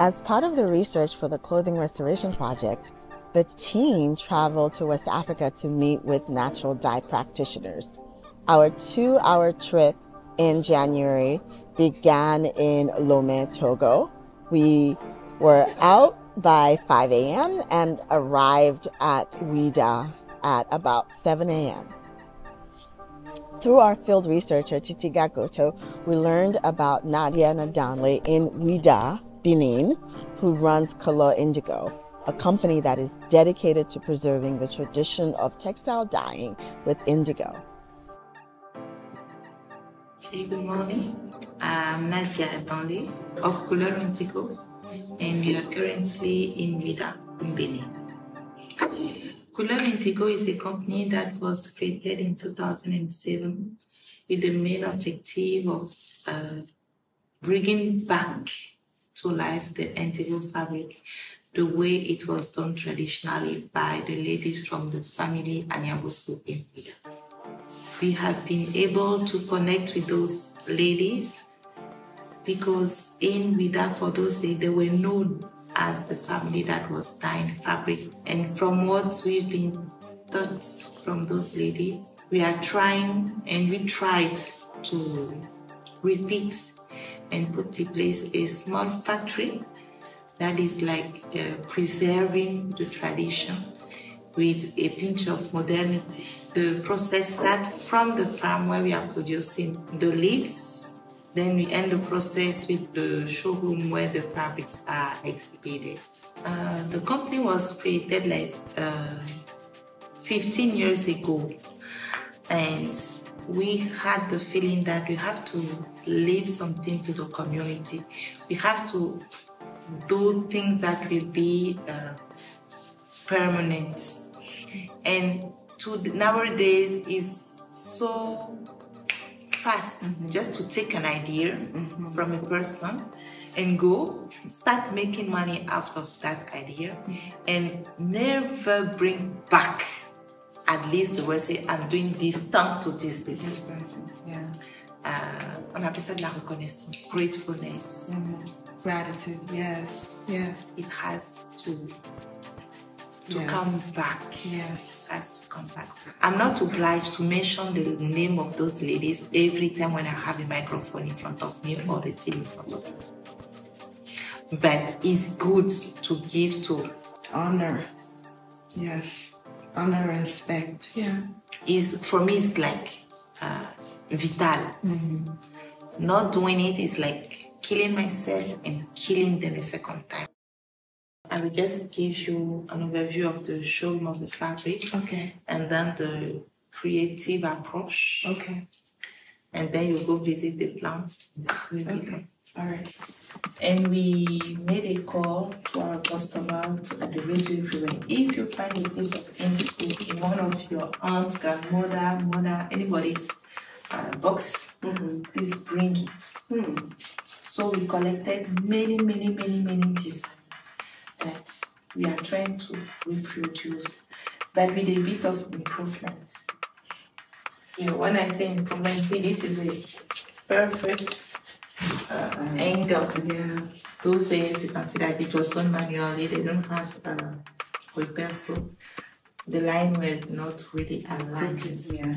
As part of the research for the clothing restoration project, the team traveled to West Africa to meet with natural dye practitioners. Our 2-hour trip in January began in Lomé, Togo. We were out by 5 a.m. and arrived at Ouidah at about 7 a.m. Through our field researcher, Titiga Goto, we learned about Nadia Nadanle in Ouidah, Benin, who runs Color Indigo, a company that is dedicated to preserving the tradition of textile dyeing with indigo. Hey, good morning. I'm Nadia Nadanle of Color Indigo, and we are currently in Ouidah, in Benin. Color Indigo is a company that was created in 2007 with the main objective of bringing back to life the indigo fabric the way it was done traditionally by the ladies from the family Anyabusu in Ouidah. We have been able to connect with those ladies because in Ouidah for those days they were known as the family that was dyeing fabric, and from what we've been taught from those ladies, we are trying and we tried to repeat and put in place a small factory that is like preserving the tradition with a pinch of modernity. The process starts from the farm where we are producing the leaves. Then we end the process with the showroom where the fabrics are exhibited. The company was created like 15 years ago, and we had the feeling that we have to leave something to the community. We have to do things that will be permanent. And nowadays is so fast, just to take an idea from a person and go start making money out of that idea and never bring back at least the word say I'm doing this thanks to this person. Yeah. On appelle ça de la reconnaissance, gratefulness, Gratitude. Yes. Yes. it has to Yes. come back. Yes. Has to come back. I'm not obliged to mention the name of those ladies every time when I have a microphone in front of me or the TV in front of me. But it's good to give to Honor. Yes. Honor and respect. Yeah. for me it's like vital. Not doing it is like killing myself and killing them a second time. I will just give you an overview of the showroom of the fabric, Okay. and then the creative approach, Okay. and then you go visit the plant. Okay. All right. And we made a call to our customer at the radio everywhere. If you find a piece of indigo in one of your aunts, grandmother, mother, anybody's box, please bring it. So we collected many designs that we are trying to reproduce, but with a bit of improvement. You know, when I say improvement, see, this is a perfect angle. Yeah. Those days you can see that it was done manually. They don't have repair, so the line were not really aligned. Yeah.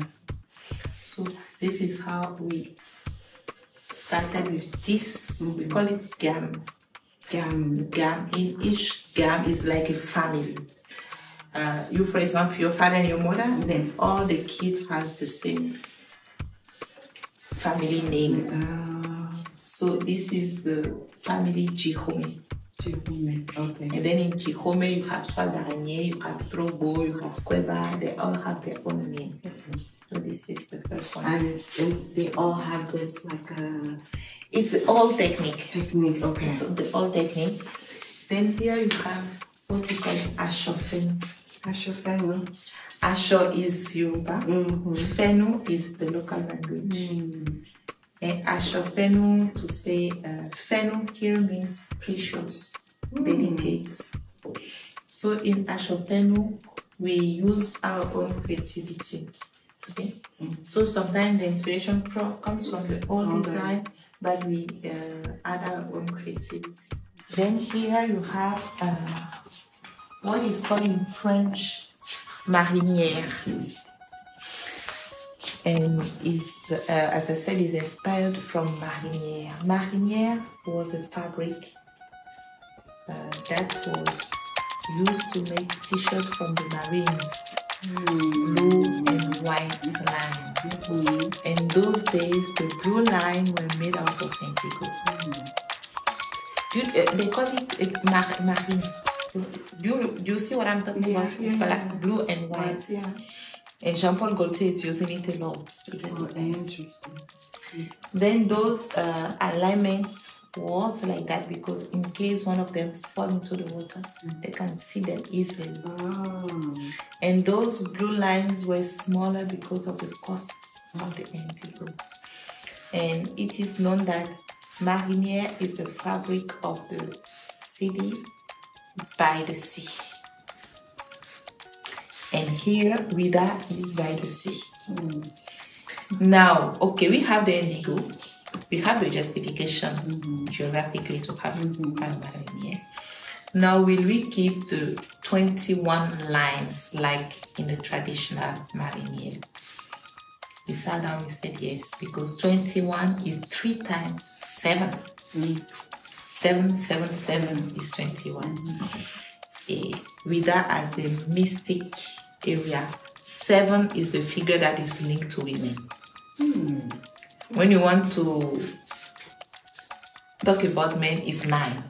So this is how we started with this. We call it GAM. GAM. In each GAM is like a family. You, for example, your father and your mother, then all the kids has the same family name. So this is the family Jihome. Okay. And then in Jihome, you have Chadaranye, you have Trobo, you have Kweba. They all have their own name. So this is the first one. And they all have this like a It's all technique. technique. Okay. So the all technique. Then here you have what we call Ashofenu. Ashofenu. Asho is Yoruba. Fenu is the local language. And Ashofenu, to say Fenu here means precious, delicate. So in Ashofenu, we use our own creativity. See? So sometimes the inspiration comes from the old design, but we add our own creativity. Then here you have what is called in French marinière. And it's, as I said, is inspired from marinière. Marinière was a fabric that was used to make t-shirts from the Marines, blue and white line. And those days, the blue line were made out of indigo. They call it marine. Do you see what I'm talking about? Like blue and white. Yeah. And Jean-Paul Gaultier is using it a lot. Oh, interesting. Then those alignments was like that because in case one of them fall into the water, they can see them easily. Oh. And those blue lines were smaller because of the cost of the indigo. And it is known that marinière is the fabric of the city by the sea. And here, Ouidah is by the sea. Now, okay, we have the indigo. We have the justification geographically to have marinière. Now, will we keep the 21 lines like in the traditional marinière? We sat down, we said yes, because 21 is 3 times 7. 7, 7, 7 is 21. Ouidah as a mystic area, 7 is the figure that is linked to women. When you want to talk about men, it's 9,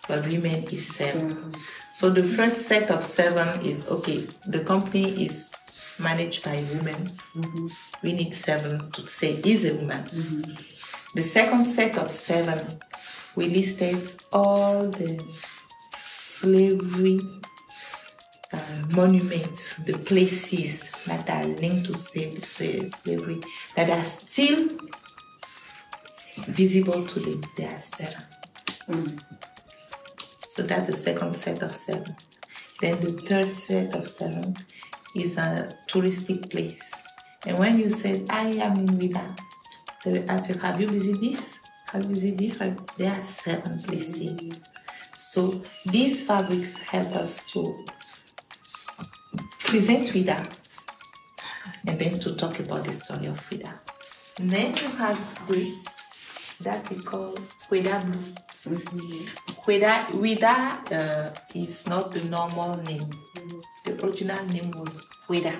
but women is 7. So the first set of 7 is, okay, the company is managed by women. We need 7 to say is a woman. The second set of 7, we listed all the slavery monuments, the places that are linked to slavery that are still visible today. There are 7. So that's the second set of 7. Then the third set of 7 is a touristic place. And when you say, I am in Ouidah, they will ask you, have you visited this? Have you visited this? There are 7 places. So these fabrics help us to present Ouidah and then to talk about the story of Ouidah. And then you have this that we call Ouidah Blue. Ouidah is not the normal name. The original name was Ouidah.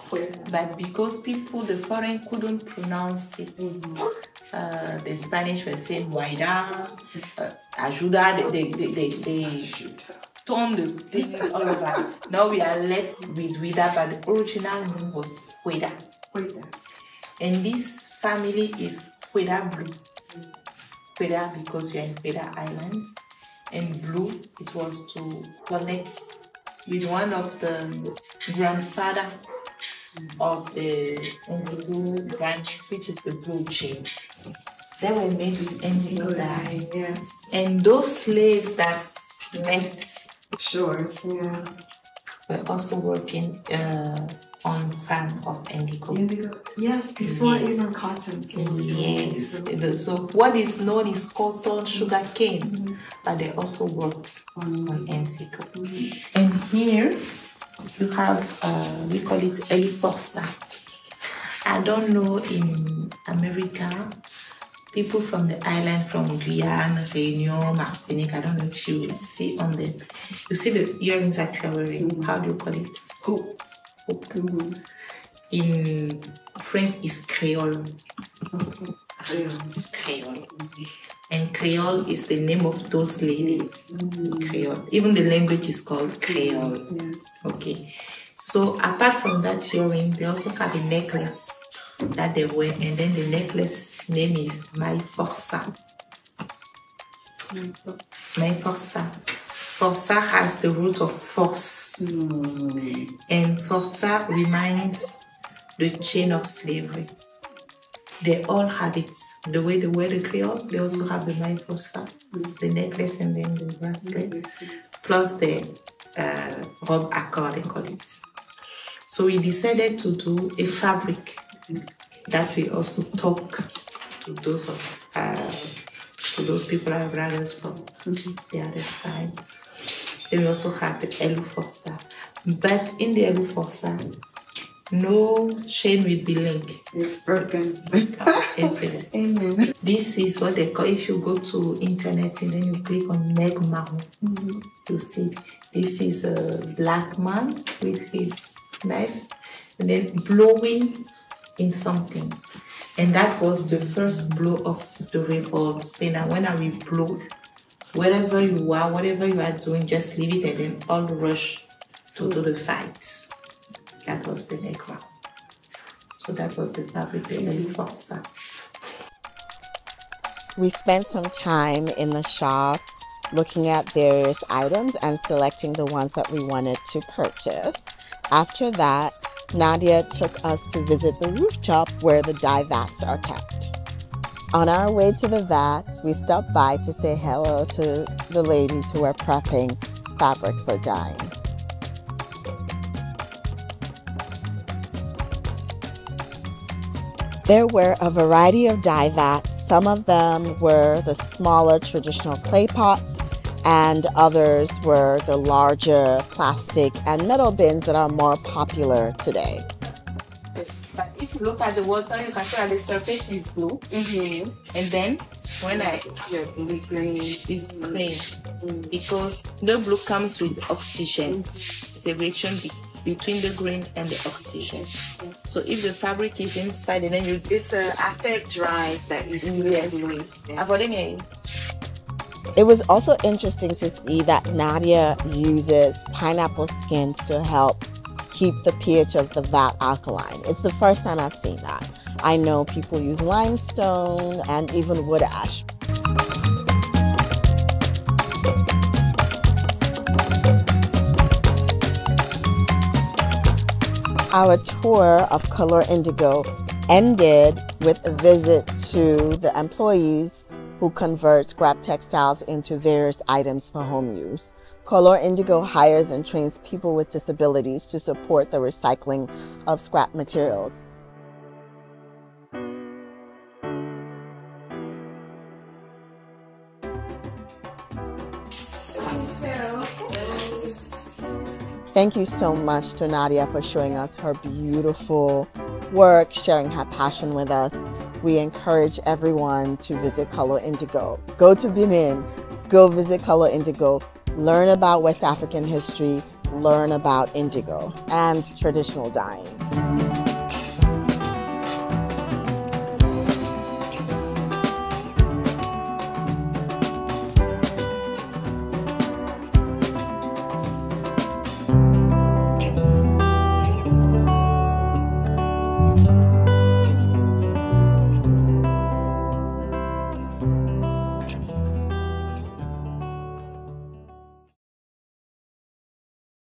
But because people, the foreign, couldn't pronounce it, the Spanish were saying Ouidah, Ajuda, they turned the thing all over. Now we are left with Ouidah, but the original name was Ouidah. And this family is Ouidah Blue. Ouidah because we are in Ouidah Island. And blue, it was to connect with one of the grandfather of the indigo branch, which is the blue chain. They were made with indigo dye. Yes. And those slaves that left Shorts, yeah. were also working on farm of indigo. Indigo. Yes, before Yes. even cotton. Yes. So what is known is cotton, sugar cane, but they also worked on indigo. And here you have, we call it Eliforsa. I don't know in America, people from the island, from Guyana, Réunion, Martinique, I don't know if you see on the, you see the earrings that you are wearing, how do you call it? Hoop. In French is Creole. Creole. And Creole is the name of those ladies. Creole. Even the language is called Creole. Yes. Okay. So apart from that earring, they also have a necklace that they wear, and then the necklace name is My Força. My Força. Força has the root of force. And Força reminds the chain of slavery. They all have it. The way they wear the Creole, they also have the My Força, the necklace and then the bracelet, plus the robe accord, they call it. So we decided to do a fabric that we also talk to those of So those people are brothers from the other side. Then we also have the Elu Forza. But in the Elu Forza, no chain will be linked. It's broken. Amen. This is what they call, if you go to internet and then you click on Meg Marron, you see this is a black man with his knife and then blowing in something. And that was the first blow of the revolt. Saying that when I will blow, wherever you are, whatever you are doing, just leave it and then all rush to do the fight. That was the necklace. So that was the fabric the Elu Forza. We spent some time in the shop looking at various items and selecting the ones that we wanted to purchase. After that, Nadia took us to visit the rooftop where the dye vats are kept. On our way to the vats, we stopped by to say hello to the ladies who are prepping fabric for dyeing. There were a variety of dye vats. Some of them were the smaller traditional clay pots, and others were the larger plastic and metal bins that are more popular today. But if you look at the water, you can see that the surface is blue. And then when green. it's green, because the blue comes with oxygen. It's a reaction between the green and the oxygen. So if the fabric is inside and then you... It's after it dries that you see the blue. It was also interesting to see that Nadia uses pineapple skins to help keep the pH of the vat alkaline. It's the first time I've seen that. I know people use limestone and even wood ash. Our tour of Color Indigo ended with a visit to the employees who convert scrap textiles into various items for home use. Color Indigo hires and trains people with disabilities to support the recycling of scrap materials. Thank you so much to Nadia for showing us her beautiful work, sharing her passion with us. We encourage everyone to visit Color Indigo. Go to Benin, go visit Color Indigo, learn about West African history, learn about indigo and traditional dyeing.